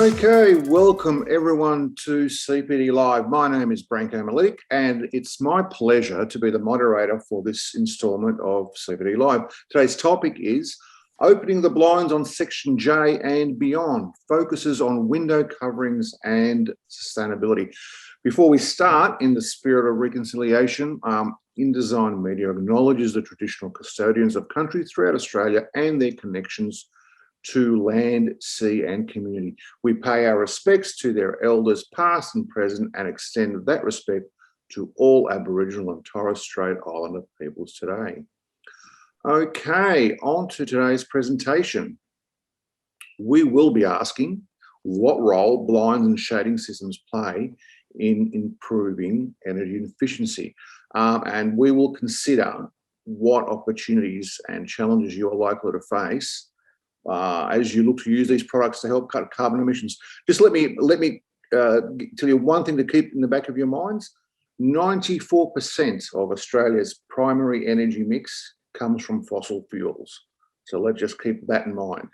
Okay, welcome everyone to CPD Live. My name is Branko Malik and it's my pleasure to be the moderator for this instalment of CPD Live. Today's topic is opening the blinds on Section J and beyond, focuses on window coverings and sustainability. Before we start, in the spirit of reconciliation, InDesign Media acknowledges the traditional custodians of country throughout Australia and their connections to land, sea and community. We pay our respects to their elders past and present and extend that respect to all Aboriginal and Torres Strait Islander peoples today. Okay, on to today's presentation. We will be asking what role blinds and shading systems play in improving energy efficiency. And we will consider what opportunities and challenges you are likely to face as you look to use these products to help cut carbon emissions. Just let me tell you one thing to keep in the back of your minds. 94% of Australia's primary energy mix comes from fossil fuels. So let's just keep that in mind.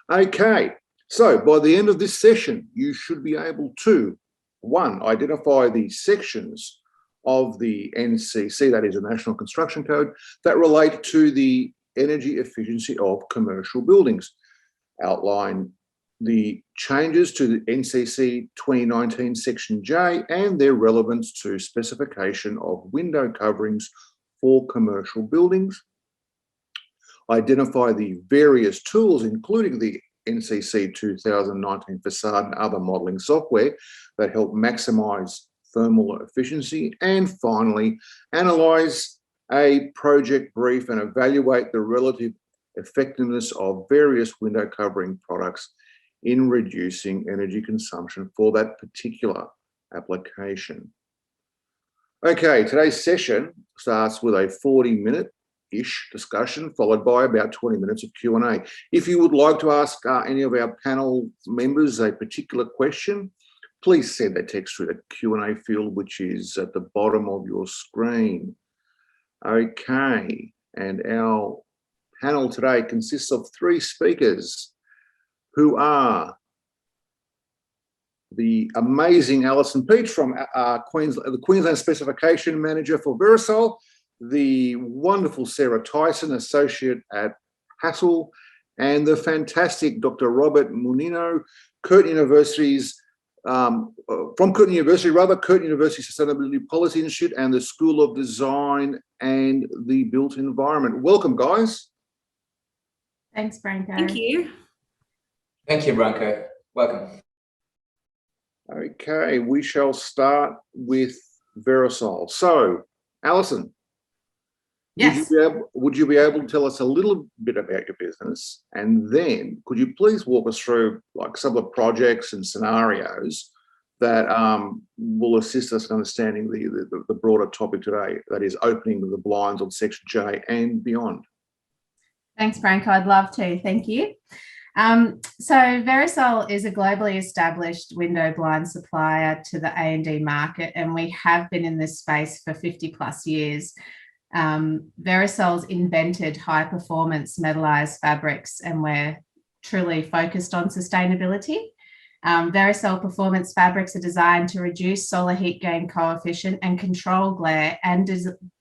Okay, so by the end of this session, you should be able to, one, identify the sections of the NCC, that is the National Construction Code, that relate to the energy efficiency of commercial buildings, outline the changes to the NCC 2019 Section J and their relevance to specification of window coverings for commercial buildings, identify the various tools, including the NCC 2019 facade and other modelling software that help maximise thermal efficiency, and finally, analyse a project brief and evaluate the relative effectiveness of various window covering products in reducing energy consumption for that particular application. Okay, today's session starts with a 40-minute-ish discussion, followed by about 20 minutes of Q&A. If you would like to ask any of our panel members a particular question, please send that text through the Q&A field, which is at the bottom of your screen. Okay, and our panel today consists of three speakers who are the amazing Alison Peach from the Queensland Specification Manager for Verosol, the wonderful Sarah Tyson, Associate at Hassel, and the fantastic Dr. Robert Munino, Curtin University's from Curtin University Sustainability Policy Institute and the School of Design and the Built Environment. Welcome, guys. Thanks, Branko. Thank you. Thank you, Branko. Welcome. Okay, we shall start with Verosol. So, Alison, yes. would you be able to tell us a little bit about your business? And then could you please walk us through like some of the projects and scenarios that will assist us in understanding the broader topic today, that is opening the blinds on Section J and beyond? Thanks, Branko. I'd love to. Thank you. So Verosol is a globally established window blind supplier to the A&D market, and we have been in this space for 50 plus years. Verosol's invented high performance metallized fabrics, and we're truly focused on sustainability. Verosol performance fabrics are designed to reduce solar heat gain coefficient and control glare and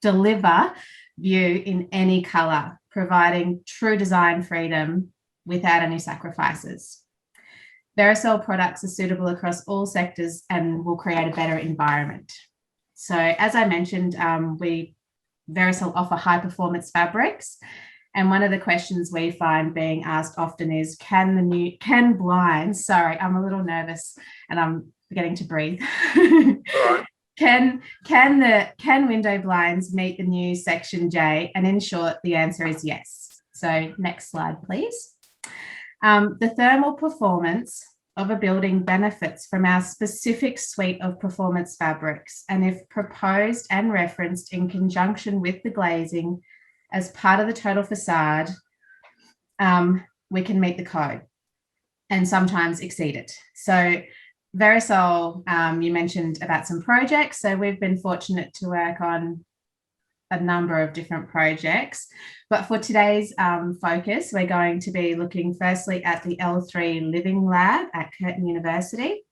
deliver view in any color, providing true design freedom without any sacrifices. Verosol products are suitable across all sectors and will create a better environment. So as I mentioned, Verosol offer high performance fabrics. And one of the questions we find being asked often is, can blinds, sorry, I'm a little nervous and I'm forgetting to breathe. All right. Can window blinds meet the new Section J? And in short, the answer is yes. So next slide, please. The thermal performance of a building benefits from our specific suite of performance fabrics, and if proposed and referenced in conjunction with the glazing as part of the total facade, we can meet the code and sometimes exceed it. So Verosol, you mentioned about some projects. So we've been fortunate to work on a number of different projects. But for today's focus, we're going to be looking firstly at the L3 Living Lab at Curtin University.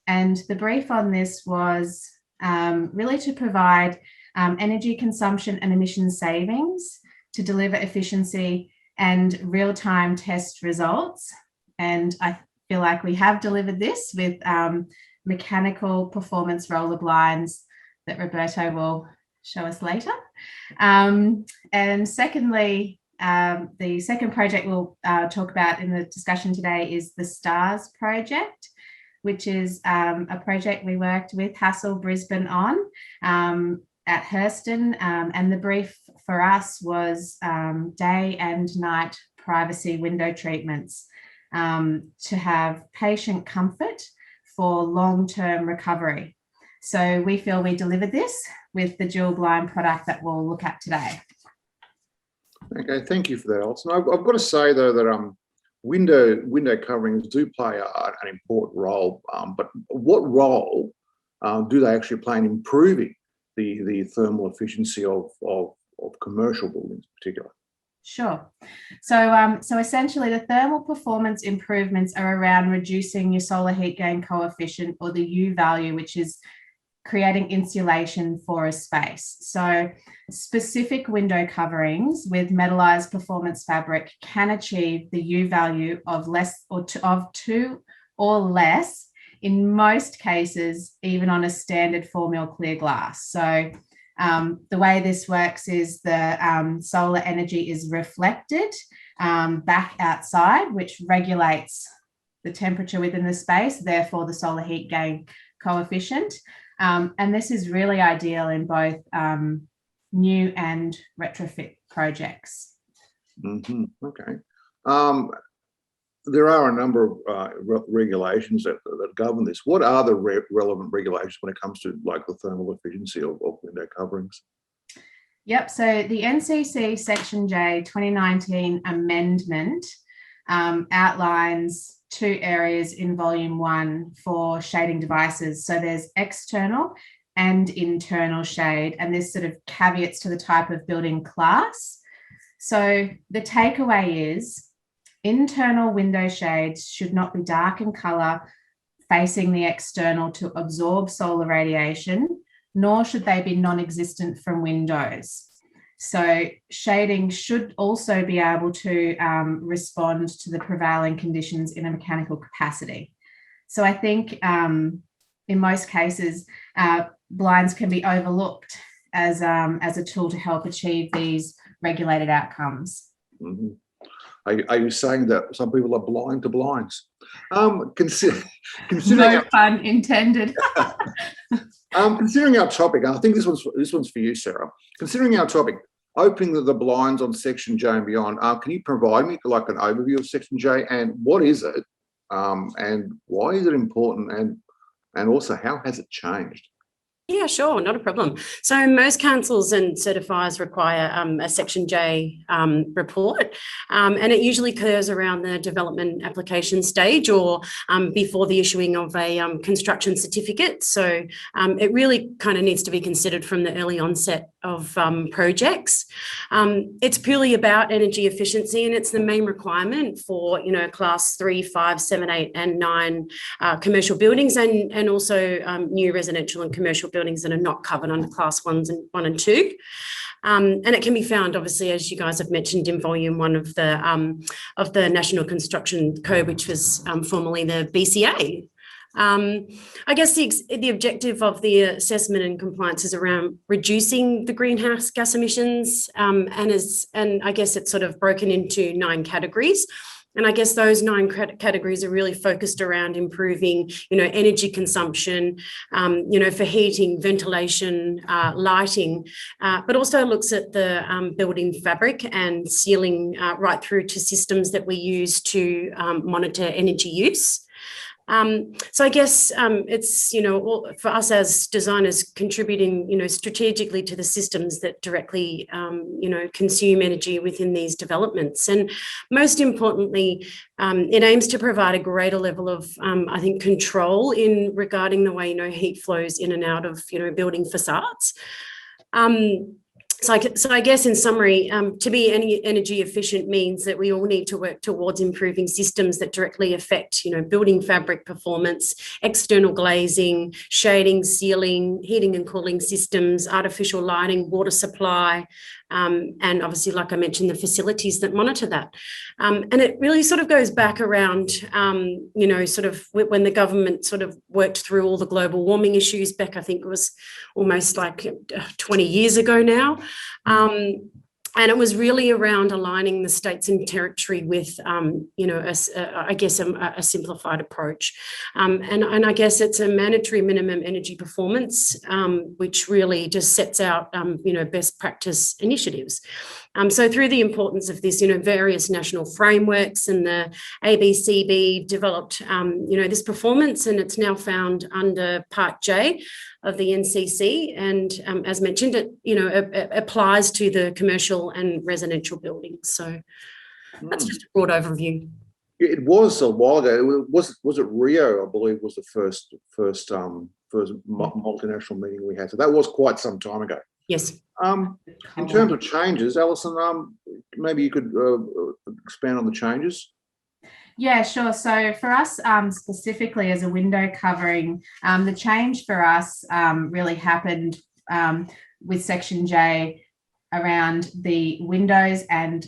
And the brief on this was really to provide energy consumption and emission savings to deliver efficiency and real-time test results. And I feel like we have delivered this with mechanical performance roller blinds that Roberto will show us later. And secondly, the second project we'll talk about in the discussion today is the STARS project, which is a project we worked with Hassel Brisbane on at Hurston. And the brief for us was day and night privacy window treatments to have patient comfort for long-term recovery. So we feel we delivered this with the dual blind product that we'll look at today. Okay, thank you for that, Alison. I've got to say though that window coverings do play an important role, but what role do they actually play in improving the thermal efficiency of commercial buildings in particular? Sure. So essentially the thermal performance improvements are around reducing your solar heat gain coefficient, or the U value, which is creating insulation for a space. So specific window coverings with metallized performance fabric can achieve the U value of of 2 or less in most cases, even on a standard 4 mil clear glass. So the way this works is the solar energy is reflected back outside, which regulates the temperature within the space, therefore the solar heat gain coefficient. And this is really ideal in both new and retrofit projects. Mm-hmm. Okay. There are a number of regulations that govern this. What are the relevant regulations when it comes to like the thermal efficiency of window coverings? Yep. So the NCC Section J 2019 amendment outlines 2 areas in Volume 1 for shading devices. So there's external and internal shade, and this sort of caveats to the type of building class. So the takeaway is internal window shades should not be dark in colour facing the external to absorb solar radiation, nor should they be non-existent from windows. So shading should also be able to respond to the prevailing conditions in a mechanical capacity. So I think in most cases, blinds can be overlooked as a tool to help achieve these regulated outcomes. Mm-hmm. Are you saying that some people are blind to blinds? Considering no pun intended. Considering our topic, and I think this one's for you, Sarah. Considering our topic, opening the blinds on Section J and beyond, can you provide me like an overview of Section J and what is it, and why is it important, and also how has it changed? Yeah, sure, not a problem. So most councils and certifiers require a Section J report, and it usually occurs around the development application stage or before the issuing of a construction certificate. So it really kind of needs to be considered from the early onset of projects. It's purely about energy efficiency, and it's the main requirement for class 3, 5, 7, 8 and 9 commercial buildings, and also new residential and commercial buildings that are not covered under class 1 and 2. And it can be found, obviously, as you guys have mentioned, in Volume 1 of the National Construction Code, which was formerly the BCA. I guess the objective of the assessment and compliance is around reducing the greenhouse gas emissions, and I guess it's sort of broken into 9 categories. And I guess those 9 categories are really focused around improving, energy consumption, for heating, ventilation, lighting, but also looks at the building fabric and ceiling right through to systems that we use to monitor energy use. So I guess it's, for us as designers, contributing, strategically to the systems that directly, consume energy within these developments. And most importantly, it aims to provide a greater level of, I think, control regarding the way, heat flows in and out of, building facades. So I guess in summary, to be energy efficient means that we all need to work towards improving systems that directly affect, building fabric performance, external glazing, shading, sealing, heating and cooling systems, artificial lighting, water supply, and obviously, like I mentioned, the facilities that monitor that. And it really sort of goes back around, sort of when the government sort of worked through all the global warming issues back, I think it was almost like 20 years ago now. And it was really around aligning the states and territory with, a simplified approach. And I guess it's a mandatory minimum energy performance, which really just sets out, best practice initiatives. So through the importance of this, various national frameworks and the ABCB developed, this performance, and it's now found under Part J of the NCC. And as mentioned, it applies to the commercial and residential buildings. So that's just a broad overview. It was a while ago. Was it Rio? I believe was the first multinational meeting we had. So that was quite some time ago. Yes. In terms of changes, Alison, maybe you could expand on the changes. Yeah, sure. So for us, specifically as a window covering, the change for us really happened with Section J around the windows and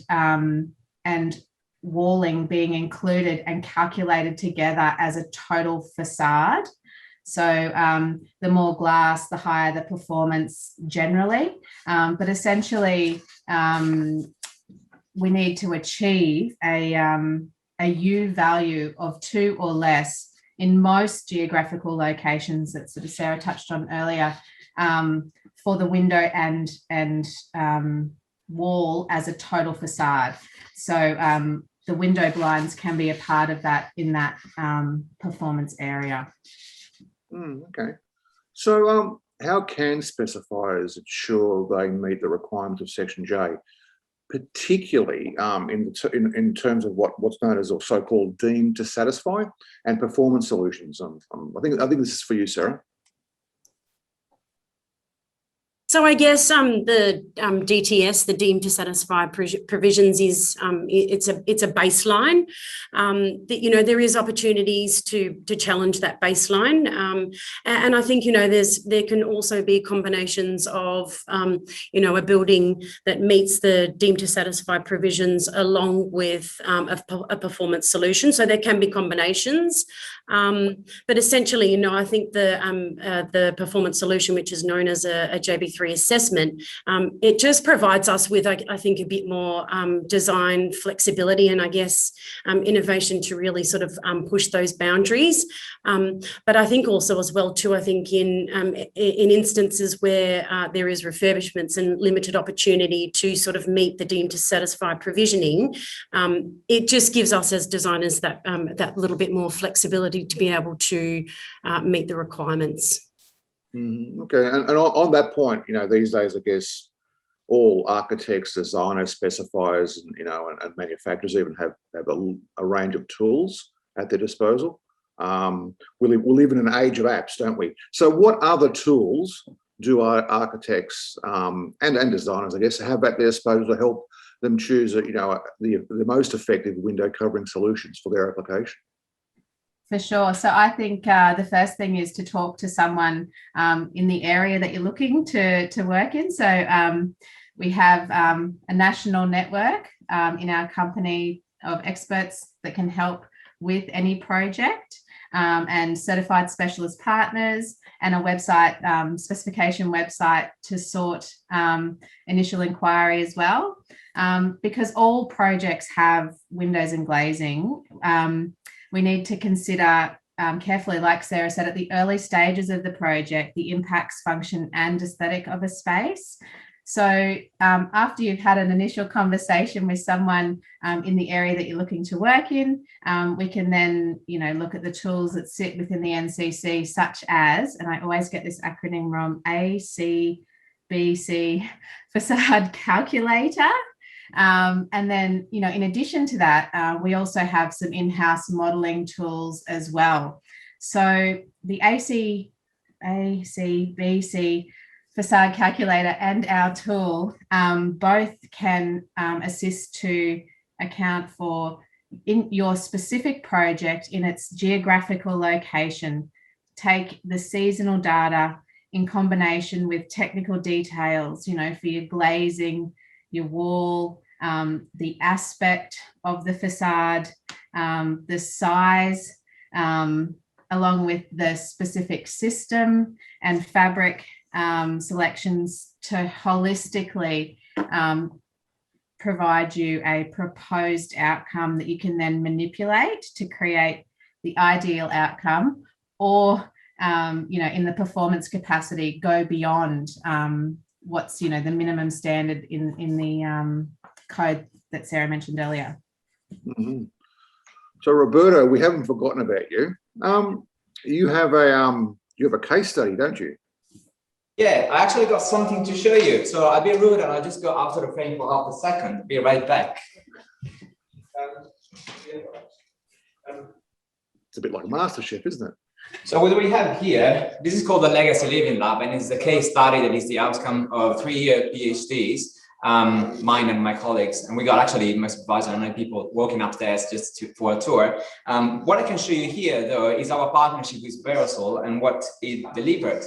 walling being included and calculated together as a total facade. So the more glass, the higher the performance generally. But essentially, we need to achieve a U value of 2 or less in most geographical locations that sort of Sarah touched on earlier, for the window and wall as a total facade. So the window blinds can be a part of that in that performance area. Okay. So how can specifiers ensure they meet the requirements of Section J, particularly in terms of what's known as or so-called deemed to satisfy and performance solutions? I think this is for you, Sarah. So I guess the DTS, the deemed to satisfy provisions, is it's a baseline. That there is opportunities to challenge that baseline, and I think there can also be combinations of a building that meets the deemed to satisfy provisions along with a performance solution. So there can be combinations, but essentially, I think the performance solution, which is known as a JB3 assessment, it just provides us with, I think, a bit more design flexibility and I guess innovation to really sort of push those boundaries. But I think also as well too, I think in instances where there is refurbishments and limited opportunity to sort of meet the deemed to satisfy provisioning, it just gives us as designers that little bit more flexibility to be able to meet the requirements. Okay, and on that point, these days, I guess all architects, designers, specifiers, and manufacturers even have a range of tools at their disposal. We live in an age of apps, don't we? So, what other tools do our architects and designers, I guess, have at their disposal to help them choose, the most effective window covering solutions for their application? For sure. So I think the first thing is to talk to someone in the area that you're looking to work in. So we have a national network in our company of experts that can help with any project, and certified specialist partners, and a website, specification website to sort initial inquiry as well. Because all projects have windows and glazing, we need to consider carefully, like Sarah said, at the early stages of the project, the impacts, function and aesthetic of a space. So after you've had an initial conversation with someone in the area that you're looking to work in, we can then, look at the tools that sit within the NCC, such as, and I always get this acronym wrong, ACBC facade calculator. And then, in addition to that, we also have some in-house modelling tools as well. So the ACBC facade calculator and our tool both can assist to account for in your specific project in its geographical location, take the seasonal data in combination with technical details, for your glazing, your wall, the aspect of the facade, the size, along with the specific system and fabric selections to holistically provide you a proposed outcome that you can then manipulate to create the ideal outcome, or in the performance capacity, go beyond what's the minimum standard in the code that Sarah mentioned earlier. Mm-hmm. So Roberto, we haven't forgotten about you. You have a case study, don't you? Yeah, I actually got something to show you. So I'll be rude and I'll just go out of the frame for half a second. Be right back. It's a bit like MasterChef, isn't it? So what we have here, this is called the Legacy Living Lab, and it's a case study that is the outcome of 3-year PhDs, mine and my colleagues. And we got actually my supervisor and 9 people walking upstairs just for a tour. What I can show you here, though, is our partnership with Verosol and what it delivered.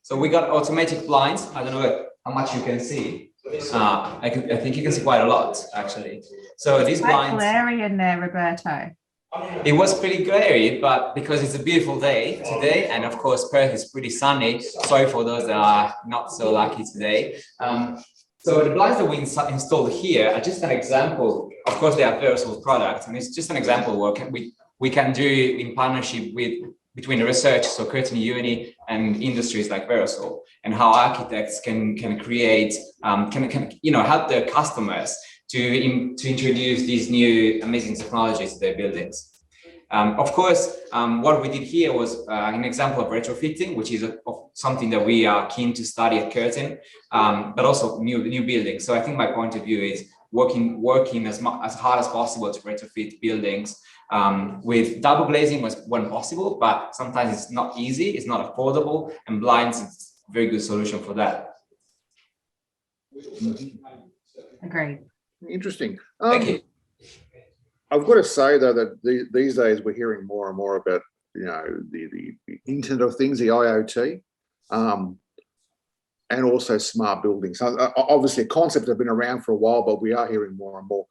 So we got automatic blinds. I don't know how much you can see. I think you can see quite a lot, actually. So these blinds. Quite glary in there, Roberto. It was pretty glary, but because it's a beautiful day today, and of course Perth is pretty sunny. Sorry for those that are not so lucky today. So the blinds that we installed here are just an example. Of course, they are Verosol products, and it's just an example of what we can do in partnership between the research, so Curtin Uni, and industries like Verosol, and how architects can create, help their customers to introduce these new amazing technologies to their buildings. Of course, what we did here was an example of retrofitting, which is something that we are keen to study at Curtin, but also new buildings. So I think my point of view is working as hard as possible to retrofit buildings. With double glazing when possible, but sometimes it's not easy, it's not affordable, and blinds is a very good solution for that. Agreed. Interesting. Thank you. I've got to say though that these days we're hearing more and more about the Internet of Things, the IoT, and also smart buildings. Obviously, a concept that's been around for a while, but we are hearing more and more.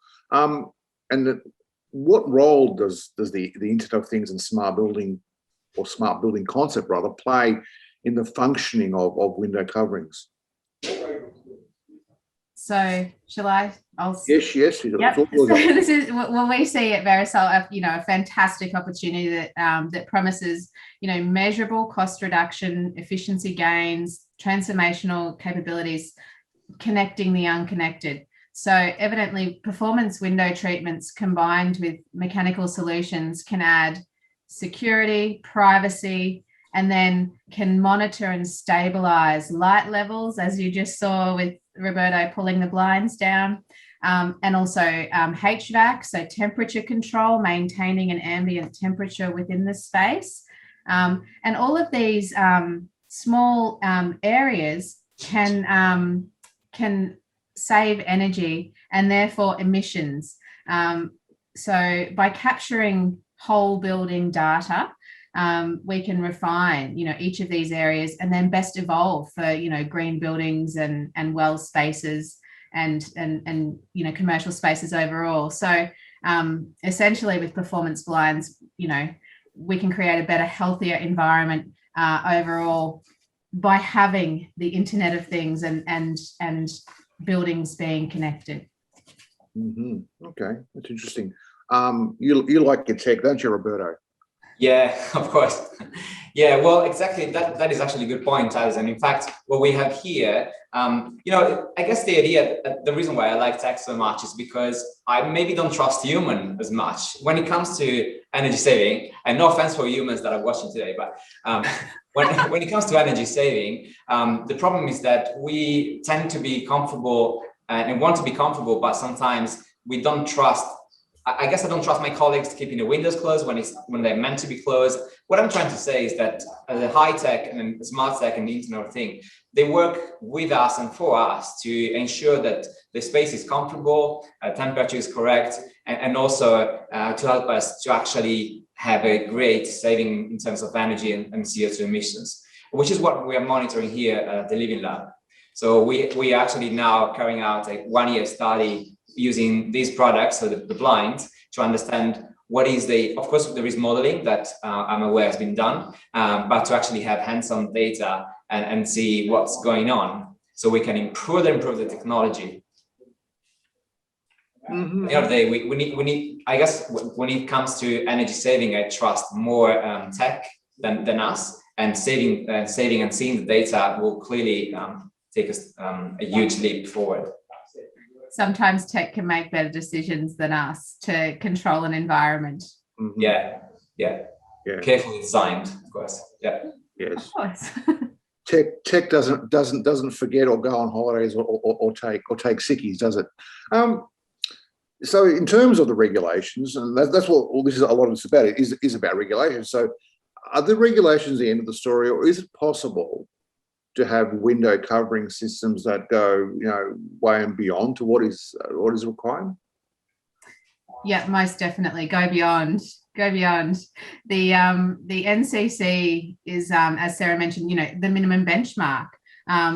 What role does the Internet of Things and smart building, or smart building concept rather, play in the functioning of window coverings? So shall I? Yes. Yep. So this is when we see at Verosol, a fantastic opportunity that promises, measurable cost reduction, efficiency gains, transformational capabilities, connecting the unconnected. So evidently, performance window treatments combined with mechanical solutions can add security, privacy, and then can monitor and stabilize light levels, as you just saw with Roberto pulling the blinds down, and also HVAC, so temperature control, maintaining an ambient temperature within the space. And all of these small areas can save energy and therefore emissions. So by capturing whole building data, we can refine, each of these areas and then best evolve for, green buildings and well spaces and commercial spaces overall. So essentially with performance blinds, we can create a better, healthier environment overall by having the Internet of Things and buildings being connected. Mm-hmm. Okay, that's interesting. You like your tech, don't you, Roberto? Yeah, of course. Yeah, well, exactly. That is actually a good point, Alice. And in fact, what we have here, I guess the reason why I like tech so much is because I maybe don't trust human as much when it comes to energy saving. And no offense for humans that are watching today, but when it comes to energy saving, the problem is that we tend to be comfortable and want to be comfortable, but sometimes we don't trust I guess I don't trust my colleagues keeping the windows closed when they're meant to be closed. What I'm trying to say is that the high tech and the smart tech and the Internet of Things, they work with us and for us to ensure that the space is comfortable, temperature is correct, and also to help us to actually have a great saving in terms of energy and CO2 emissions, which is what we are monitoring here at the Living Lab. So we are actually now carrying out a 1-year study using these products, so the blinds, to understand what is of course, there is modeling that I'm aware has been done, but to actually have hands-on data and see what's going on so we can improve the technology. At the end of the day, we need, I guess, when it comes to energy saving, I trust more tech than us, and saving and seeing the data will clearly take us a huge leap forward. Sometimes tech can make better decisions than us to control an environment. Yeah. Carefully designed, of course. Yeah. Yes. Of course. Tech doesn't forget or go on holidays or take sickies, does it? So in terms of the regulations, and that's what all this is, a lot of it's about, it is about regulations. So are the regulations the end of the story, or is it possible to have window covering systems that go, way and beyond to what is required? Yeah, most definitely. Go beyond. The NCC is, as Sarah mentioned, the minimum benchmark.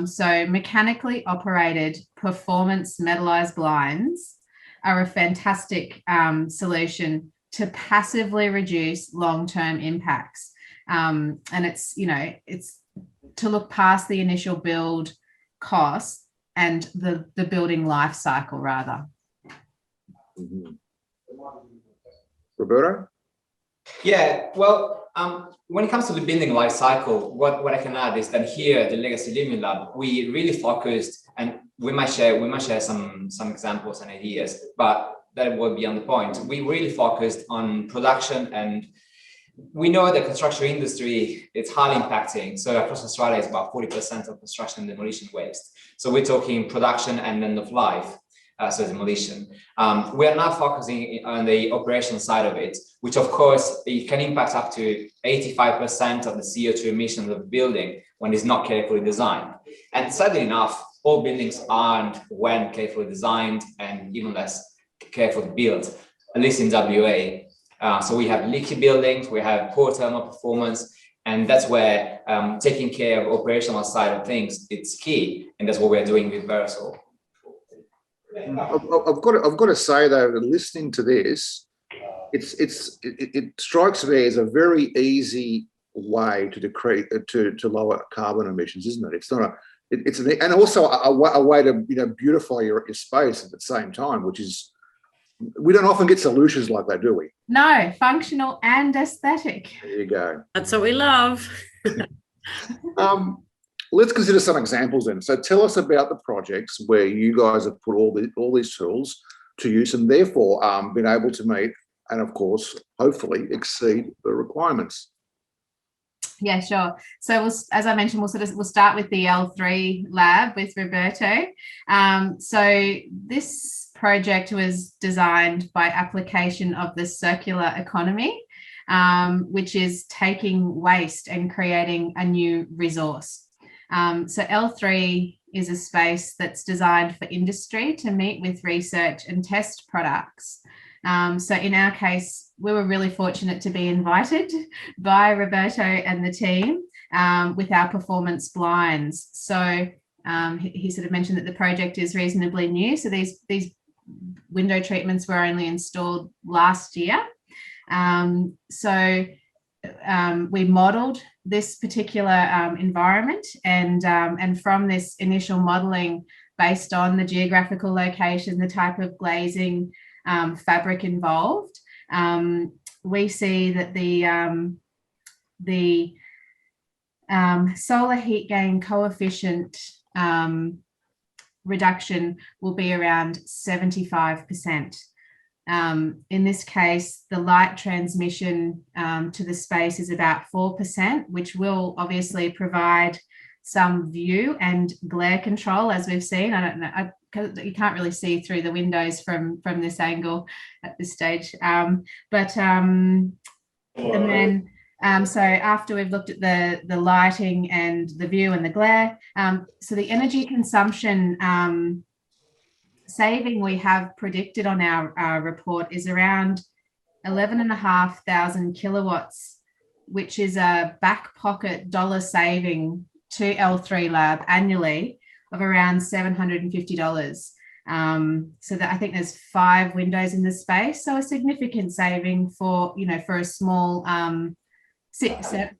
So mechanically operated performance metallized blinds are a fantastic solution to passively reduce long-term impacts. And it's to look past the initial build costs and the building life cycle rather. Roberto? Yeah, well, when it comes to the building life cycle, what I can add is that here at the Legacy Living Lab, we really focused, and we might share some examples and ideas, but that will be on the point. We really focused on production, and we know the construction industry, it's highly impacting. So across Australia, it's about 40% of construction and demolition waste. So we're talking production and end of life, so demolition. We are now focusing on the operational side of it, which of course, it can impact up to 85% of the CO2 emissions of the building when it's not carefully designed. And sadly enough, all buildings aren't when carefully designed and even less carefully built, at least in WA. So we have leaky buildings, we have poor thermal performance, and that's where taking care of operational side of things, it's key, and that's what we're doing with Verosol. I've got to say though, that listening to this, it strikes me as a very easy way to decrease to lower carbon emissions, isn't it? It's not and also a way to beautify your space at the same time, which is, we don't often get solutions like that, do we? No, functional and aesthetic. There you go. That's what we love. Let's consider some examples then. So tell us about the projects where you guys have put all these tools to use and therefore been able to meet and, of course, hopefully exceed the requirements. Yeah, sure. So as I mentioned, we'll start with the L3 lab with Roberto. So this project was designed by application of the circular economy, which is taking waste and creating a new resource. So L3 is a space that's designed for industry to meet with research and test products. So in our case, we were really fortunate to be invited by Roberto and the team with our performance blinds. So he sort of mentioned that the project is reasonably new. So these window treatments were only installed last year. So we modelled this particular environment, and from this initial modelling, based on the geographical location, the type of glazing, fabric involved, we see that the solar heat gain coefficient reduction will be around 75%. In this case, the light transmission to the space is about 4%, which will obviously provide some view and glare control, as we've seen. I because you can't really see through the windows from this angle at this stage. And then so after we've looked at the lighting and the view and the glare, so the energy consumption saving we have predicted on our report is around 11,500 kilowatts, which is a back pocket dollar saving to L3 Lab annually of around $750. So that I think there's 5 windows in the space, so a significant saving for for a small seven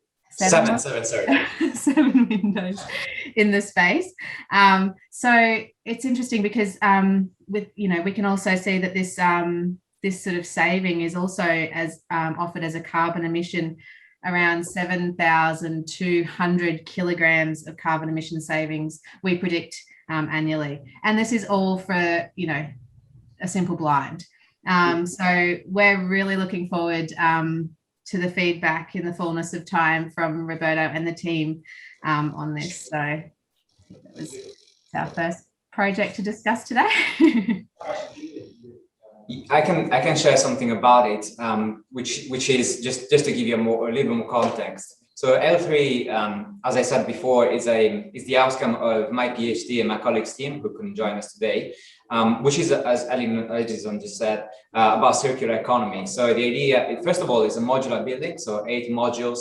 windows in the space. So it's interesting because with we can also see that this this sort of saving is also as offered as a carbon emission around 7,200 kilograms of carbon emission savings we predict annually, and this is all for a simple blind. So we're really looking forward to the feedback in the fullness of time from Roberto and the team on this. So that was our first project to discuss today. I can share something about it, which is just to give you a little bit more context. So L3, as I said before, is the outcome of my PhD and my colleagues' team who couldn't join us today, which is, as Edison just said, about circular economy. So the idea, first of all, is a modular building, so 8 modules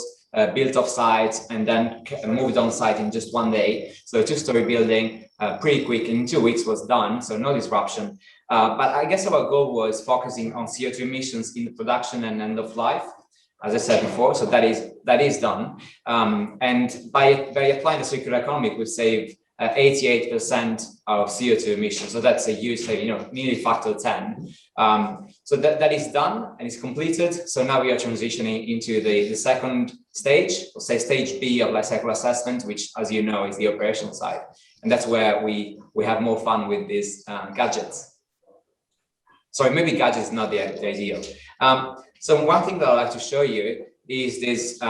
built off-site and then moved on-site in just one day. So a 2-story building, pretty quick, in 2 weeks was done, so no disruption. But I guess our goal was focusing on CO2 emissions in the production and end of life, as I said before. So that is done. And by applying the circular economy, we've saved 88% of CO2 emissions. So that's a huge saving, nearly factor 10. So that is done and it's completed. So now we are transitioning into the second stage, or say stage B of life cycle assessment, which, as you know, is the operational side. And that's where we have more fun with these gadgets. Sorry, maybe gadgets is not the ideal. So one thing that I'd like to show you is this,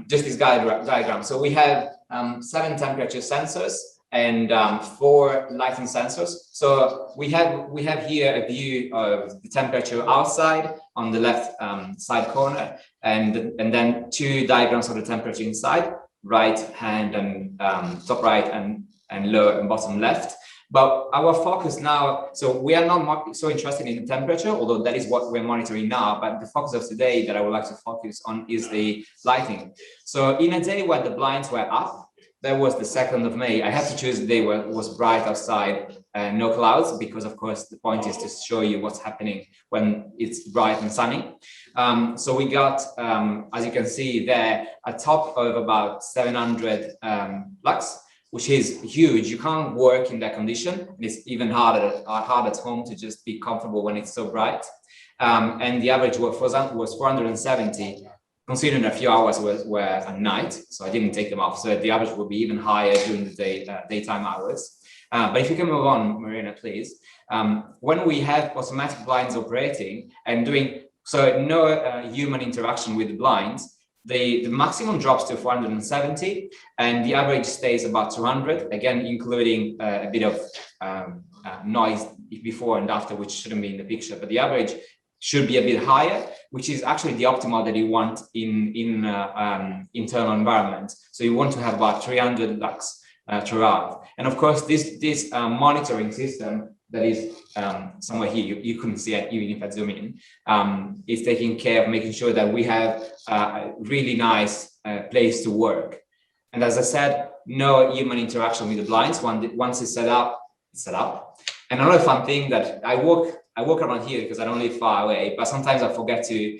just this diagram. So we have 7 temperature sensors and 4 lighting sensors. So we have here a view of the temperature outside on the left side corner, and then 2 diagrams of the temperature inside, right hand and top right and lower and bottom left. But our focus now, so we are not so interested in the temperature, although that is what we're monitoring now, but the focus of today that I would like to focus on is the lighting. So in a day when the blinds were up, that was the 2nd of May, I had to choose a day where it was bright outside and no clouds, because of course the point is to show you what's happening when it's bright and sunny. So we got, as you can see there, a top of about 700 lux, which is huge. You can't work in that condition. It's even hard at home to just be comfortable when it's so bright. And the average was 470, considering a few hours were at night, so I didn't take them off. So the average would be even higher during the daytime hours. But if you can move on, Marina, please. When we have automatic blinds operating and doing, so no human interaction with the blinds, the maximum drops to 470 and the average stays about 200, again, including a bit of noise before and after, which shouldn't be in the picture, but the average should be a bit higher, which is actually the optimal that you want in internal environment. So you want to have about 300 lux throughout. And of course, this monitoring system that is somewhere here, you couldn't see it even if I zoom in, is taking care of making sure that we have a really nice place to work. And as I said, no human interaction with the blinds. Once it's set up, it's set up. And another fun thing that I walk around here because I don't live far away, but sometimes I forget to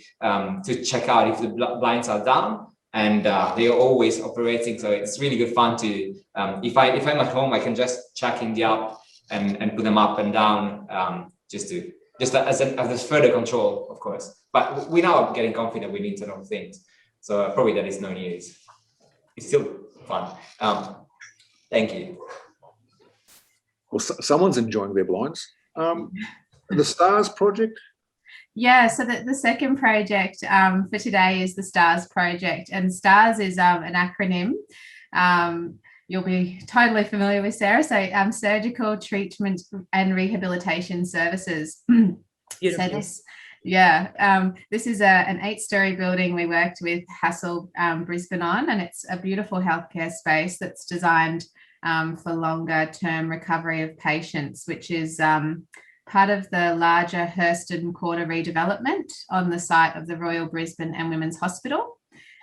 check out if the blinds are down, and they are always operating. So it's really good fun to, if I'm at home, I can just check in the app and put them up and down, just as further control, of course. But we now are getting confident with Internet of Things, so probably that is no news. It's still fun. Thank you. Well, someone's enjoying their blinds. The STARS project. Yeah, so the second project for today is the STARS project, and STARS is an acronym. you'll be totally familiar with, Sarah. So surgical treatment and rehabilitation services. Beautiful. So this is an 8-story building we worked with Hassel Brisbane on, and it's a beautiful healthcare space that's designed for longer term recovery of patients, which is part of the larger Hurston Quarter redevelopment on the site of the Royal Brisbane and Women's Hospital.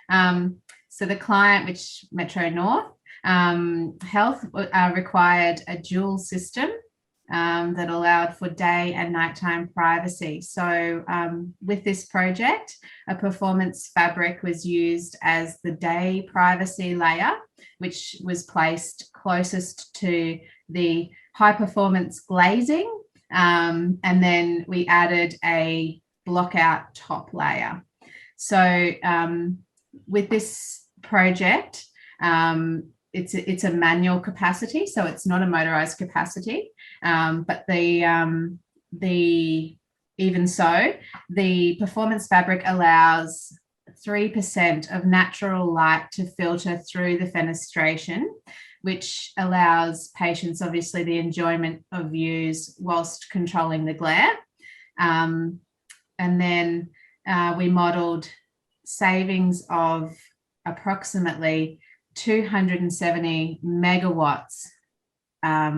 So the client, which Metro North Health, required a dual system that allowed for day and nighttime privacy. So with this project, a performance fabric was used as the day privacy layer, which was placed closest to the high performance glazing. And then we added a blockout top layer. So with this project, it's a manual capacity, so it's not a motorized capacity. But even so, the performance fabric allows 3% of natural light to filter through the fenestration, which allows patients, obviously, the enjoyment of views whilst controlling the glare. And then we modelled savings of approximately 270 megawatts,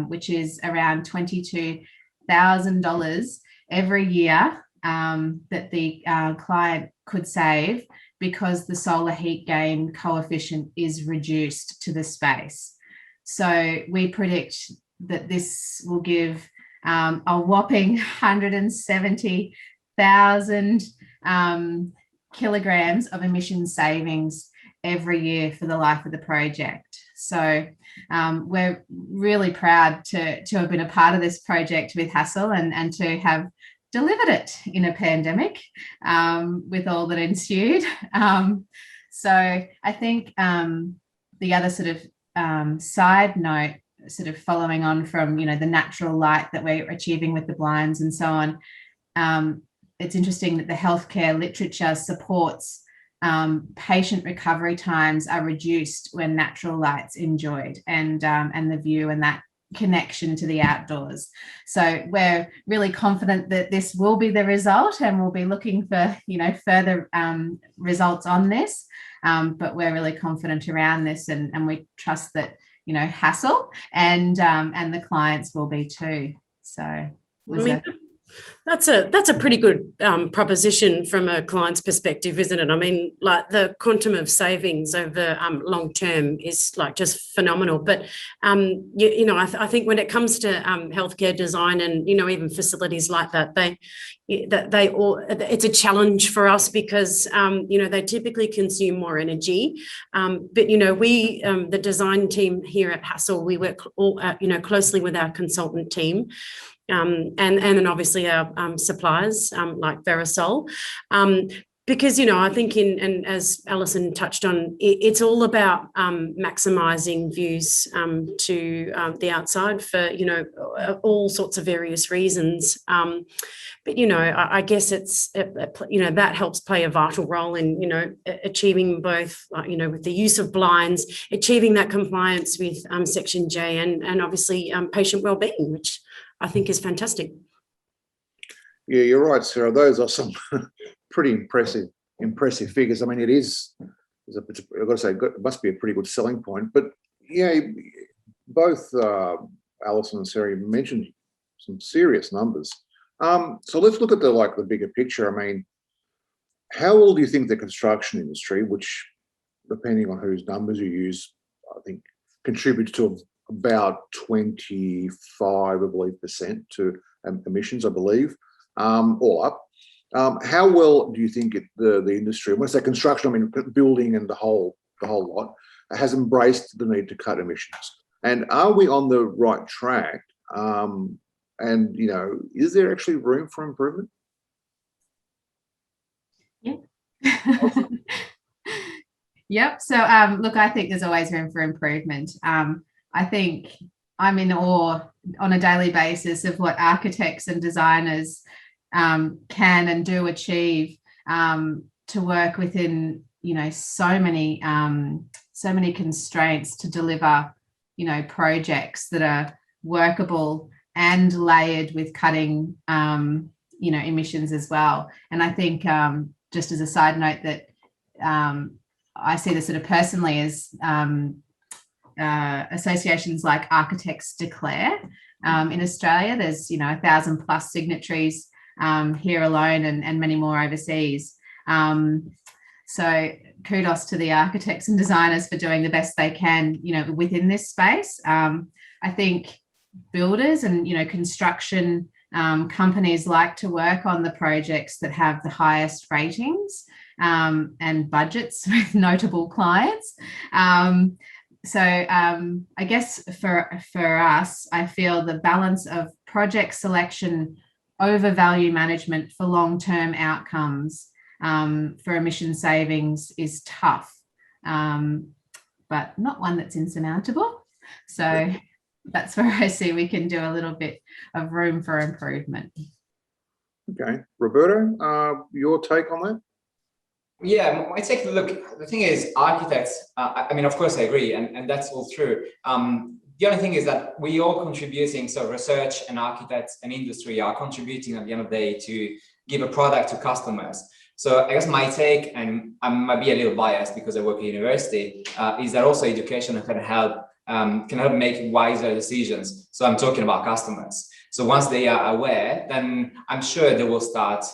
which is around $22,000 every year that the client could save because the solar heat gain coefficient is reduced to the space. So we predict that this will give a whopping 170,000 kilograms of emission savings every year for the life of the project. So we're really proud to have been a part of this project with Hassel and to have delivered it in a pandemic with all that ensued. So I think the other sort of side note, sort of following on from, the natural light that we're achieving with the blinds and so on, it's interesting that the healthcare literature supports patient recovery times are reduced when natural light's enjoyed and the view and that connection to the outdoors. So we're really confident that this will be the result, and we'll be looking for further results on this. But we're really confident around this, and we trust that Hassel and the clients will be too. So that's a pretty good proposition from a client's perspective, isn't it? I mean, like the quantum of savings over long term is like just phenomenal. But I think when it comes to healthcare design and even facilities like that, it's a challenge for us because they typically consume more energy. But we the design team here at Hassel, we work closely with our consultant team. And then obviously our suppliers like Verosol, because I think and as Alison touched on, it's all about maximising views to the outside for all sorts of various reasons. But I guess it's that helps play a vital role in achieving both with the use of blinds, achieving that compliance with Section J and obviously patient wellbeing, which I think is fantastic. Yeah, you're right, Sarah. Those are some pretty impressive figures. I mean, I've got to say, it must be a pretty good selling point. But yeah, both Alison and Sarah mentioned some serious numbers. So let's look at the bigger picture. I mean, how will do you think the construction industry, which depending on whose numbers you use, I think contributes to about 25%, I believe, to emissions, I believe, all up. How well do you think the industry, when I say construction, I mean building and the whole lot, has embraced the need to cut emissions? And are we on the right track? And is there actually room for improvement? Yeah. Yep. So look, I think there's always room for improvement. I think I'm in awe on a daily basis of what architects and designers can and do achieve to work within so many constraints to deliver projects that are workable and layered with cutting, emissions as well. And I think just as a side note that I see this sort of personally as associations like Architects Declare in Australia. There's 1,000+ signatories here alone, and many more overseas. So kudos to the architects and designers for doing the best they can, within this space. I think builders and construction companies like to work on the projects that have the highest ratings and budgets with notable clients. So I guess for us, I feel the balance of project selection over value management for long-term outcomes for emission savings is tough, but not one that's insurmountable. So that's where I see we can do a little bit of room for improvement. Okay, Roberto, your take on that? Yeah, my take, look, the thing is, architects, I mean, of course I agree, and that's all true. The only thing is that we are contributing, so research and architects and industry are contributing at the end of the day to give a product to customers. So I guess my take, and I might be a little biased because I work at university, is that also education can help make wiser decisions. So I'm talking about customers. So once they are aware, then I'm sure they will start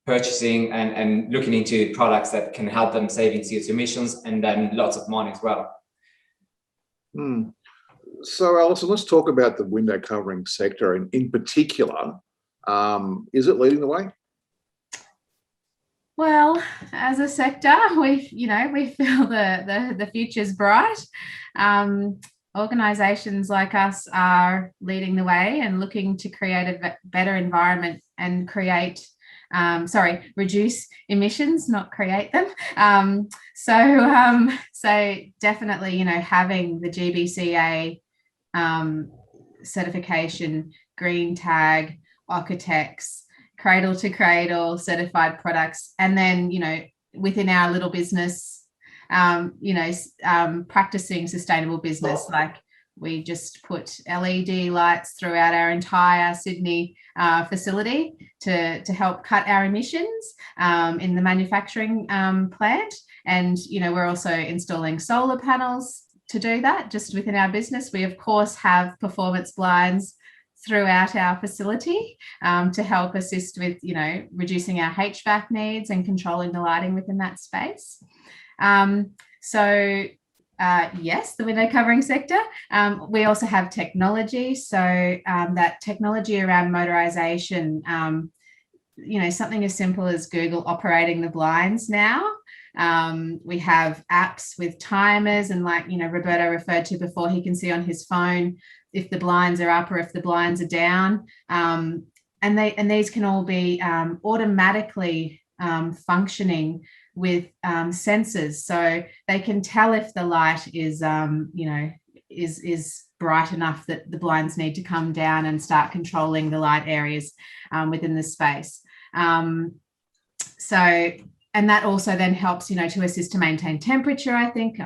purchasing and looking into products that can help them saving CO2 emissions, and then lots of money as well. So Alison, let's talk about the window covering sector, and in particular, is it leading the way? Well, as a sector, we feel the future's bright. Organisations like us are leading the way and looking to create a better environment and reduce emissions, not create them. So definitely, having the GBCA certification, green tag, Architects, cradle to cradle certified products, and then within our little business, practicing sustainable business. Like we just put LED lights throughout our entire Sydney facility to help cut our emissions in the manufacturing plant, and we're also installing solar panels to do that just within our business. We of course have performance blinds throughout our facility to help assist with reducing our HVAC needs and controlling the lighting within that space. Yes, the window covering sector. We also have technology. So that technology around motorization, something as simple as Google operating the blinds now. We have apps with timers, and like Roberto referred to before, he can see on his phone if the blinds are up or if the blinds are down, and these can all be automatically functioning with sensors, so they can tell if the light is is bright enough that the blinds need to come down and start controlling the light areas within the space. And that also then helps to assist to maintain temperature, I think,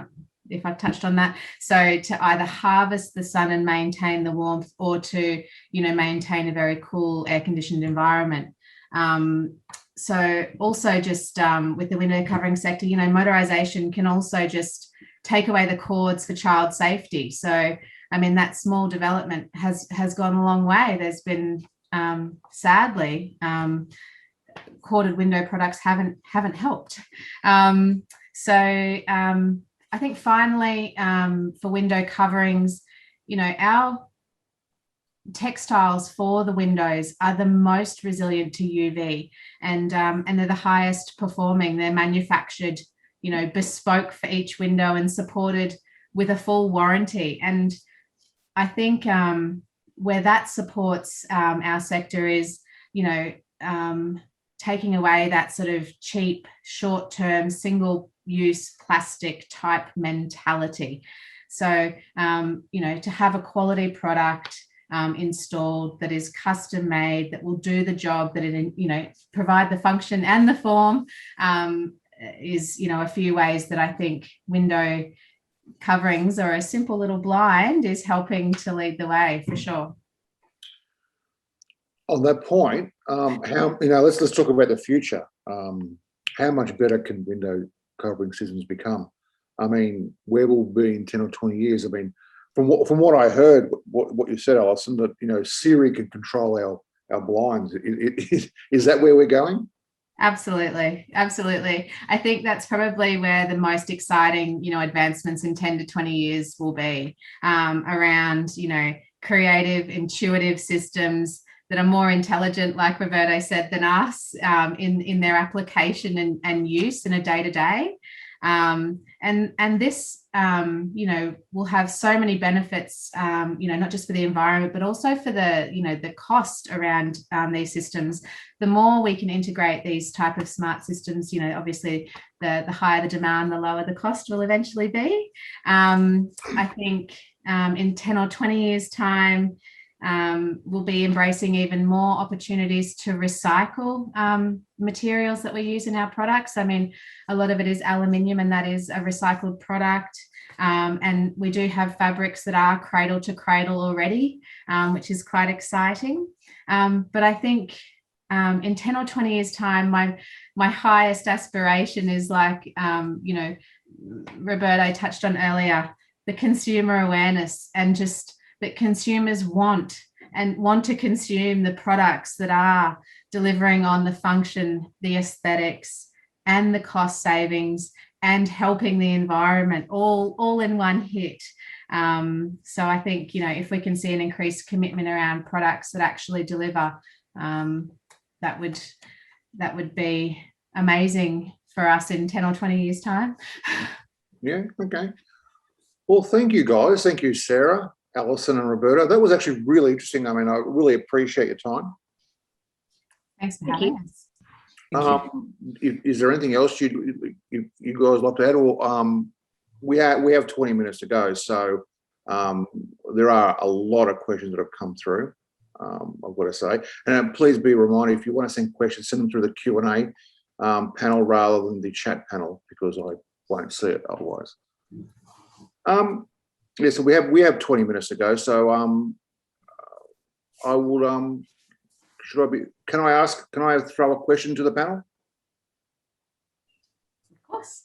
if I touched on that. So to either harvest the sun and maintain the warmth, or to maintain a very cool air-conditioned environment. So also just with the window covering sector, motorization can also just take away the cords for child safety. So I mean, that small development has gone a long way. There's been sadly corded window products haven't helped. I think finally, for window coverings, our textiles for the windows are the most resilient to UV, and they're the highest performing. They're manufactured, bespoke for each window and supported with a full warranty. And I think where that supports our sector is, taking away that sort of cheap, short-term, single-use plastic type mentality. So, to have a quality product installed that is custom made, that will do the job, that it, provide the function and the form, is, a few ways that I think window coverings or a simple little blind is helping to lead the way for sure. On that point, let's talk about the future. How much better can window covering systems become? I mean, where will we be in 10 or 20 years? I mean, from what I heard, what you said, Alison, that Siri can control our blinds. Is that where we're going? Absolutely. I think that's probably where the most exciting, advancements in 10 to 20 years will be, around, creative, intuitive systems that are more intelligent, like Roberto said, than us, in their application and use in a day-to-day. And this, will have so many benefits, not just for the environment, but also for the cost around these systems. The more we can integrate these type of smart systems, obviously the higher the demand, the lower the cost will eventually be. I think in 10 or 20 years' time, we'll be embracing even more opportunities to recycle materials that we use in our products. I mean, a lot of it is aluminium, and that is a recycled product. And we do have fabrics that are cradle to cradle already, which is quite exciting. But I think in 10 or 20 years' time, my highest aspiration is like, Roberto touched on earlier, the consumer awareness, and just that consumers want to consume the products that are delivering on the function, the aesthetics, and the cost savings, and helping the environment all in one hit. So I think, if we can see an increased commitment around products that actually deliver, that would be amazing for us in 10 or 20 years' time. Yeah, okay. Well, thank you, guys. Thank you, Sarah, Alison, and Roberto. That was actually really interesting. I mean, I really appreciate your time. Thanks for having us. Is there anything else you guys like to add? Or we have 20 minutes to go, so there are a lot of questions that have come through. I've got to say, and please be reminded, if you want to send questions, send them through the Q&A panel rather than the chat panel, because I won't see it otherwise. Yeah, so we have 20 minutes to go. So I would can I throw a question to the panel? Of course.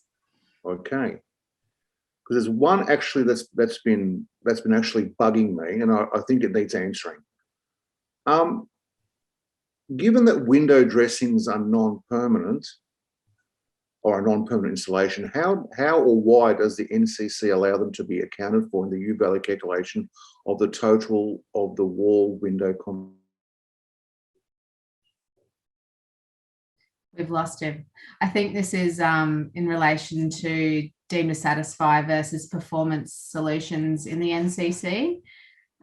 Okay. Because there's one actually that's been actually bugging me, and I think it needs answering. Given that window dressings are non-permanent, or a non-permanent installation, how or why does the NCC allow them to be accounted for in the U-value calculation of the total of the wall window? We've lost him. I think this is in relation to deemed to satisfy versus performance solutions in the NCC.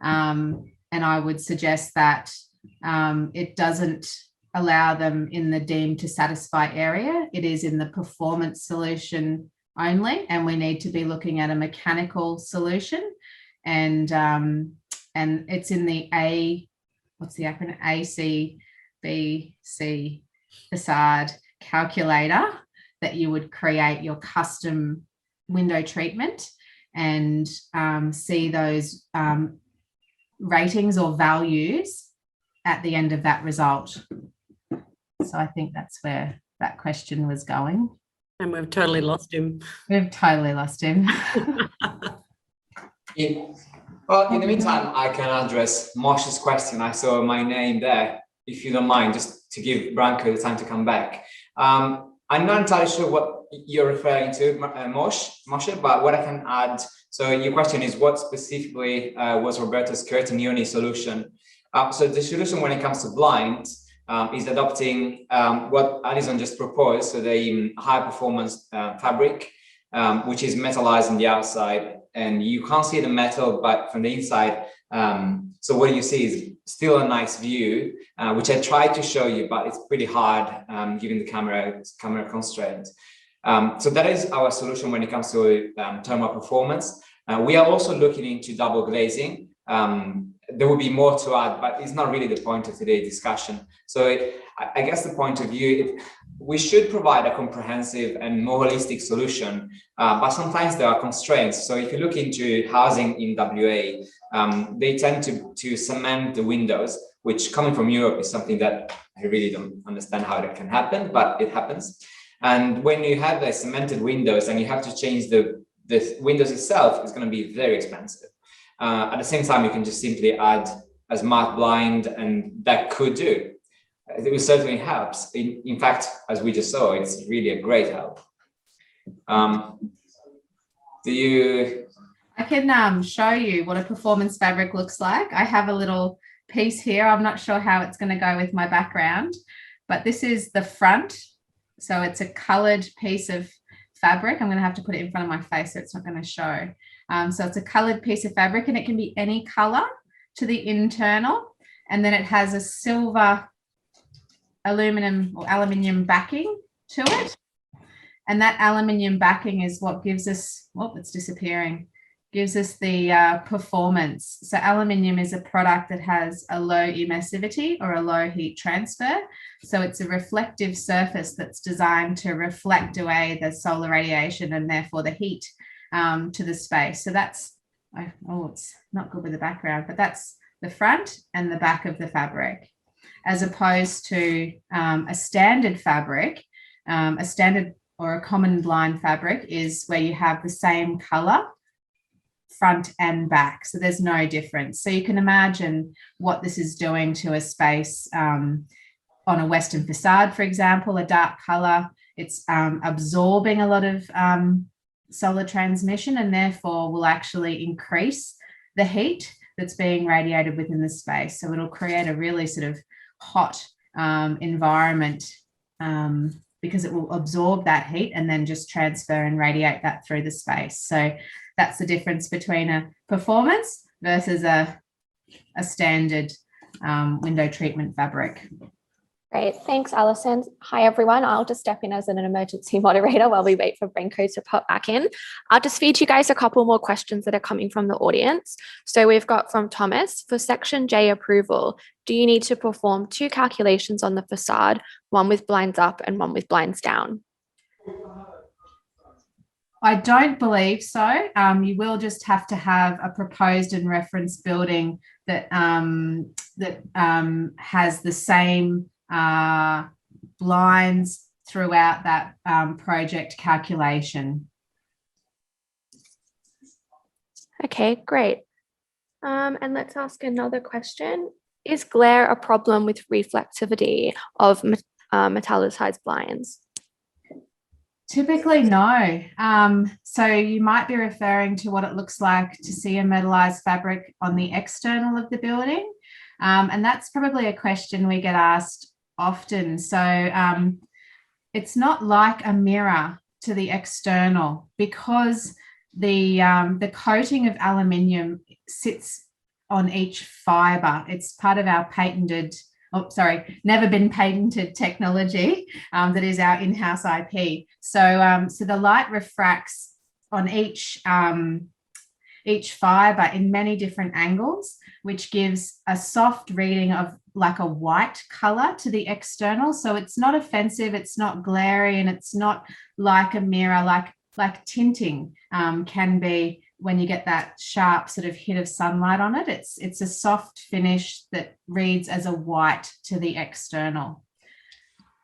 And I would suggest that it doesn't allow them in the deemed to satisfy area. It is in the performance solution only, and we need to be looking at a mechanical solution. And it's in the what's the acronym? ACBC facade calculator that you would create your custom window treatment and see those ratings or values at the end of that result. So I think that's where that question was going. And we've totally lost him. We've totally lost him. Yeah. Well, in the meantime, I can address Moshe's question. I saw my name there, if you don't mind, just to give Branko the time to come back. I'm not entirely sure what you're referring to, Moshe, but what I can add, so your question is what specifically was Roberto's curtain uni solution? So the solution when it comes to blinds is adopting what Alison just proposed, so the high performance fabric, which is metallized on the outside, and you can't see the metal, but from the inside, so what you see is still a nice view, which I tried to show you, but it's pretty hard given the camera constraints. So that is our solution when it comes to thermal performance. We are also looking into double glazing, there will be more to add, but it's not really the point of today's discussion. So I guess the point of view, we should provide a comprehensive and more holistic solution, but sometimes there are constraints. So if you look into housing in WA, they tend to cement the windows, which coming from Europe is something that I really don't understand how that can happen, but it happens. And when you have the cemented windows and you have to change the windows itself, it's going to be very expensive. At the same time, you can just simply add a smart blind, and that could do. It certainly helps. In fact, as we just saw, it's really a great help. I can show you what a performance fabric looks like. I have a little piece here. I'm not sure how it's going to go with my background, but this is the front. So it's a colored piece of fabric. I'm going to have to put it in front of my face so it's not going to show. So it's a colored piece of fabric, and it can be any color to the internal. And then it has a silver aluminum or aluminium backing to it. And that aluminium backing is what gives us, it's disappearing, gives us the performance. So aluminium is a product that has a low emissivity or a low heat transfer. So it's a reflective surface that's designed to reflect away the solar radiation and therefore the heat to the space. So that's, it's not good with the background, but that's the front and the back of the fabric, as opposed to a standard fabric. A standard or a common blind fabric is where you have the same color front and back, so there's no difference. So you can imagine what this is doing to a space on a Western facade, for example, a dark color. It's absorbing a lot of solar transmission, and therefore will actually increase the heat that's being radiated within the space. So it'll create a really sort of hot environment because it will absorb that heat and then just transfer and radiate that through the space. So that's the difference between a performance versus a standard window treatment fabric. Great, thanks, Alison. Hi, everyone. I'll just step in as an emergency moderator while we wait for Branko to pop back in. I'll just feed you guys a couple more questions that are coming from the audience. So we've got from Thomas, for Section J approval, do you need to perform 2 calculations on the facade, one with blinds up and one with blinds down? I don't believe so. You will just have to have a proposed and reference building that has the same blinds throughout that project calculation. Okay, great. And let's ask another question. Is glare a problem with reflectivity of metallized blinds? Typically, no. So you might be referring to what it looks like to see a metallized fabric on the external of the building. And that's probably a question we get asked often. So it's not like a mirror to the external, because the coating of aluminium sits on each fiber. It's part of our patented, never been patented technology that is our in-house IP. So, so the light refracts on each fiber in many different angles, which gives a soft reading of like a white color to the external. So it's not offensive, it's not glary, and it's not like a mirror, like tinting can be when you get that sharp sort of hit of sunlight on it. It's a soft finish that reads as a white to the external.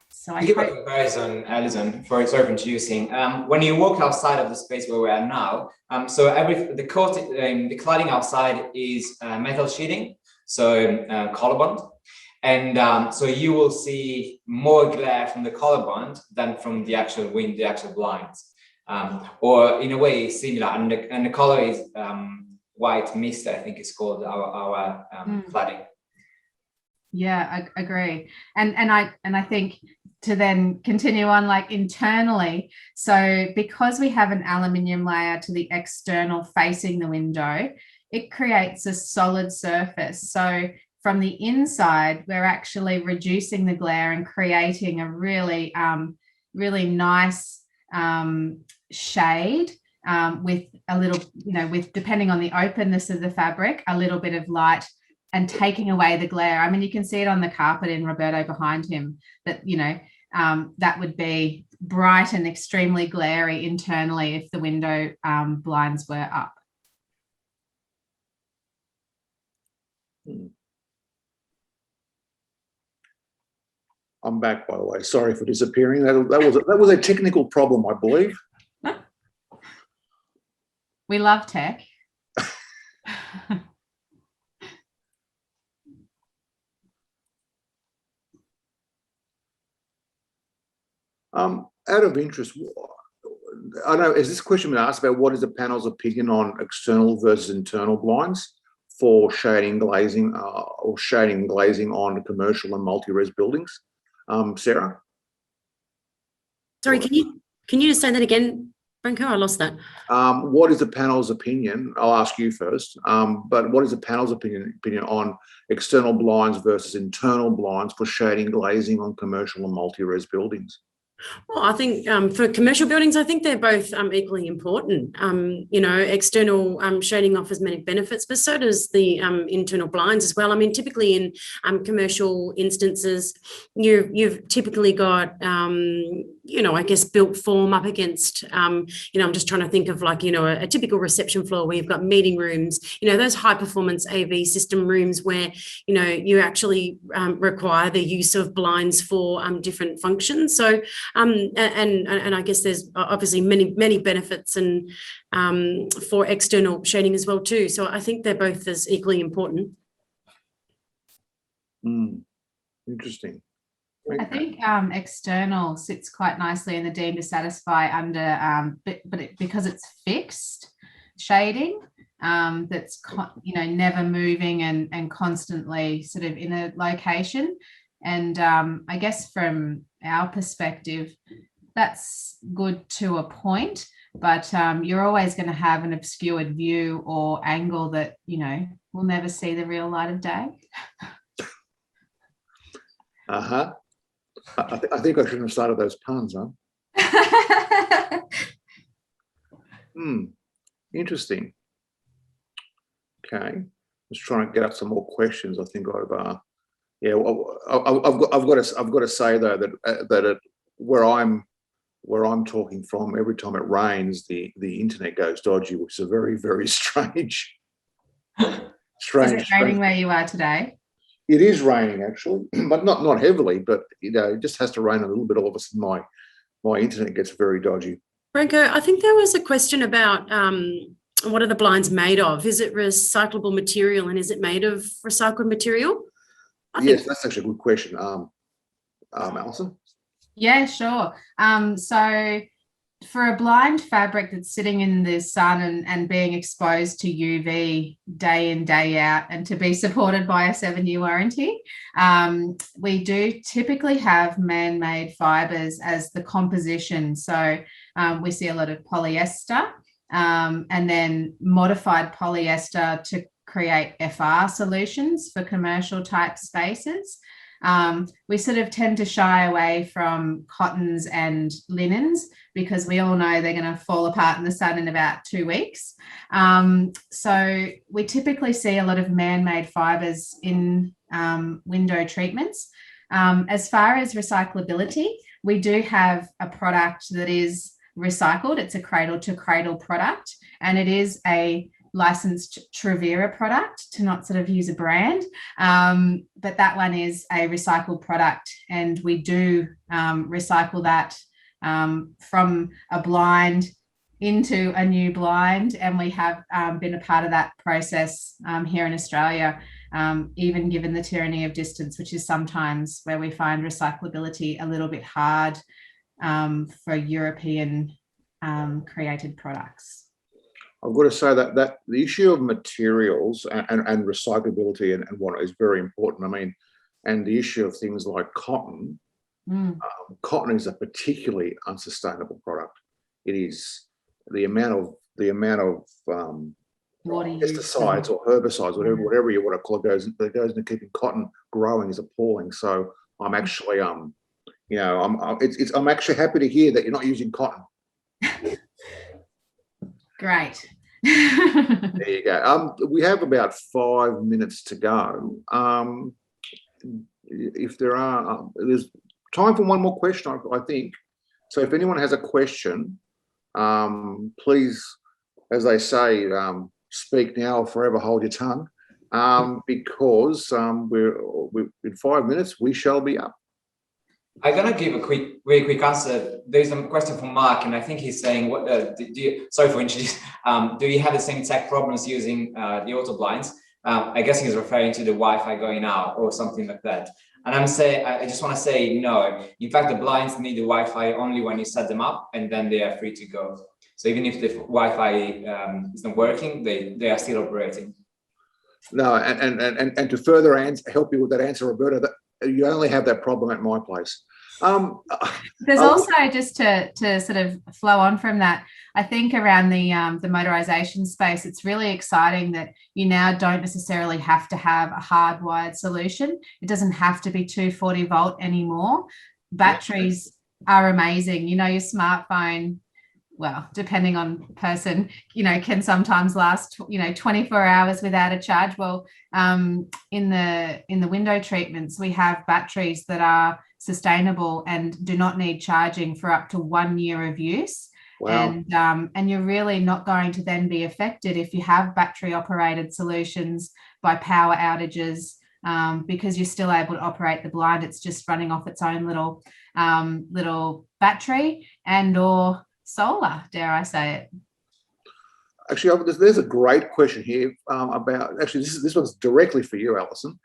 So I give a comparison, Alison, sorry for introducing. When you walk outside of the space where we are now, so the cladding outside is metal sheeting, so colorbond, and so you will see more glare from the colorbond than from the actual the actual blinds, or in a way similar. And the color is white mist, I think it's called our cladding. Yeah, I agree, and I think, to then continue on, like internally, so because we have an aluminium layer to the external facing the window, it creates a solid surface. So from the inside, we're actually reducing the glare and creating a really really nice shade with a little, with, depending on the openness of the fabric, a little bit of light and taking away the glare. I mean, you can see it on the carpet in Roberto behind him, that, you know, that would be bright and extremely glary internally if the window blinds were up. I'm back, by the way. Sorry for disappearing. That was a technical problem, I believe. We love tech. Out of interest, I know, is this question been asked about what is the panel's opinion on external versus internal blinds for shading glazing or shading glazing on commercial and multi-res buildings? Sarah? Sorry, can you just say that again, Branko? I lost that. What is the panel's opinion? I'll ask you first, but what is the panel's opinion on external blinds versus internal blinds for shading glazing on commercial and multi-res buildings? Well, I think for commercial buildings, I think they're both equally important. You know, external shading offers many benefits, but so does the internal blinds as well. I mean, typically in commercial instances, you've typically got, you know, I guess built form up against, you know, I'm just trying to think of like, you know, a typical reception floor where you've got meeting rooms, you know, those high performance AV system rooms where, you know, you actually require the use of blinds for different functions. So, and I guess there's obviously many benefits and for external shading as well too. So I think they're both as equally important. Interesting. I think external sits quite nicely in the deemed to satisfy under, because it's fixed shading, that's you know, never moving and constantly sort of in a location. And I guess from our perspective, that's good to a point, but you're always going to have an obscured view or angle that, you know, will never see the real light of day. I think I shouldn't have started those puns, huh? Interesting. Okay, just trying to get up some more questions. I think I've yeah, I've got to say though that where I'm talking from, every time it rains, the internet goes dodgy, which is a very strange. Is it raining where you are today? It is raining actually, but not heavily. But you know, it just has to rain a little bit. All of a sudden, my internet gets very dodgy. Branko, I think there was a question about what are the blinds made of? Is it recyclable material, and is it made of recycled material? Yes, that's actually a good question. Alison? Yeah, sure. So for a blind fabric that's sitting in the sun and being exposed to UV day in, day out, and to be supported by a 7-year warranty, we do typically have man-made fibres as the composition. So we see a lot of polyester and then modified polyester to create FR solutions for commercial type spaces. We sort of tend to shy away from cottons and linens because we all know they're going to fall apart in the sun in about 2 weeks. So we typically see a lot of man-made fibres in window treatments. As far as recyclability, we do have a product that is recycled. It's a cradle to cradle product, and it is a licensed Travera product, to not sort of use a brand, but that one is a recycled product, and we do recycle that from a blind into a new blind, and we have been a part of that process here in Australia, even given the tyranny of distance, which is sometimes where we find recyclability a little bit hard for European created products. I've got to say that the issue of materials and recyclability and what is very important. I mean, and the issue of things like cotton. Cotton is a particularly unsustainable product. It is the amount of pesticides or herbicides, whatever you want to call it, that goes into keeping cotton growing is appalling. So I'm actually you know, I'm actually happy to hear that you're not using cotton. Great. There you go. We have about 5 minutes to go. If there are, there's time for one more question, I think. So if anyone has a question, please, as they say, speak now or forever hold your tongue, because we're in 5 minutes we shall be up. I'm gonna give a very quick answer. There's a question from Mark, and I think he's saying, "What do you?" Sorry for introducing. Do you have the same tech problems using the auto blinds? I guess he's referring to the Wi-Fi going out or something like that. And I just want to say no. In fact, the blinds need the Wi-Fi only when you set them up, and then they are free to go. So even if the Wi-Fi is not working, they are still operating. No, and to further help you with that answer, Roberta, you only have that problem at my place. There's also, just to sort of flow on from that, I think around the motorization space, it's really exciting that you now don't necessarily have to have a hardwired solution. It doesn't have to be 240 volt anymore. Batteries are amazing. You know, your smartphone, well, depending on person, you know, can sometimes last, 24 hours without a charge. Well, in the window treatments, we have batteries that are sustainable and do not need charging for up to 1 year of use. Wow. And you're really not going to then be affected if you have battery operated solutions by power outages, because you're still able to operate the blind. It's just running off its own little battery and or solar, dare I say it. Actually, there's a great question here about, actually, this one's directly for you, Alison,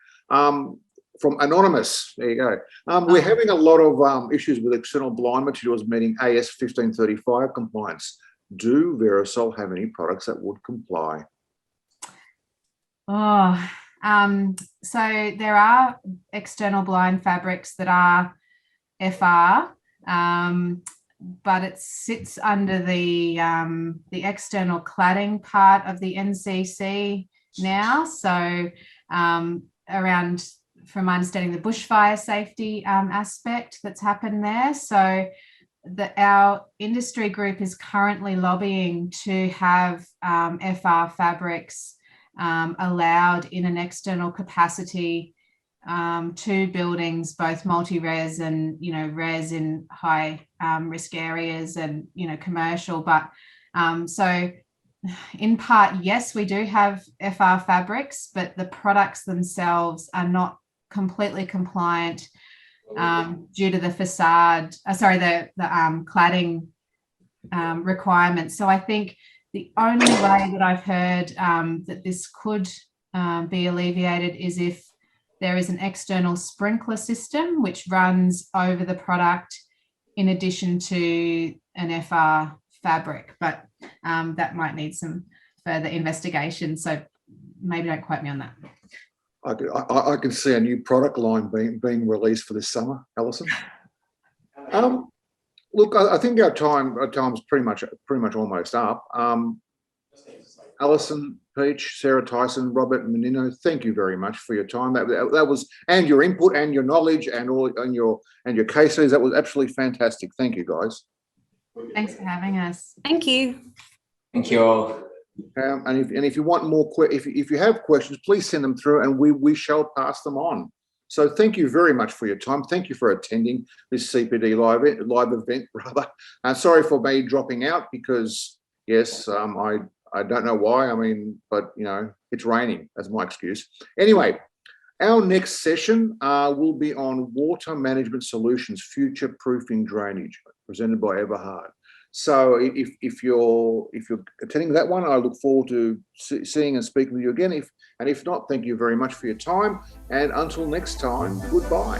from Anonymous. There you go. We're having a lot of issues with external blind materials meeting AS 1535 compliance. Do Verosol have any products that would comply? So there are external blind fabrics that are FR, but it sits under the external cladding part of the NCC now. So around, from my understanding, the bushfire safety aspect that's happened there. So our industry group is currently lobbying to have FR fabrics allowed in an external capacity to buildings, both multi-res and, res in high risk areas and, commercial. But so in part, yes, we do have FR fabrics, but the products themselves are not completely compliant due to the facade, the cladding requirements. So I think the only way that I've heard that this could be alleviated is if there is an external sprinkler system which runs over the product in addition to an FR fabric, but that might need some further investigation. So maybe don't quote me on that. I can see a new product line being released for this summer, Alison. Look, I think our time's pretty much almost up. Alison, Peach, Sarah Tyson, Robert Menino, thank you very much for your time. That was, and your input and your knowledge and your case studies. That was absolutely fantastic. Thank you, guys. Thanks for having us. Thank you. Thank you all. And if you want more, if you have questions, please send them through, and we shall pass them on. So thank you very much for your time. Thank you for attending this CPD live event, rather. Sorry for me dropping out because yes, I don't know why. I mean, but it's raining. That's my excuse. Anyway, our next session will be on water management solutions, future proofing drainage, presented by Everhard. So if you're attending that one, I look forward to seeing and speaking with you again. If not, thank you very much for your time. And until next time, goodbye.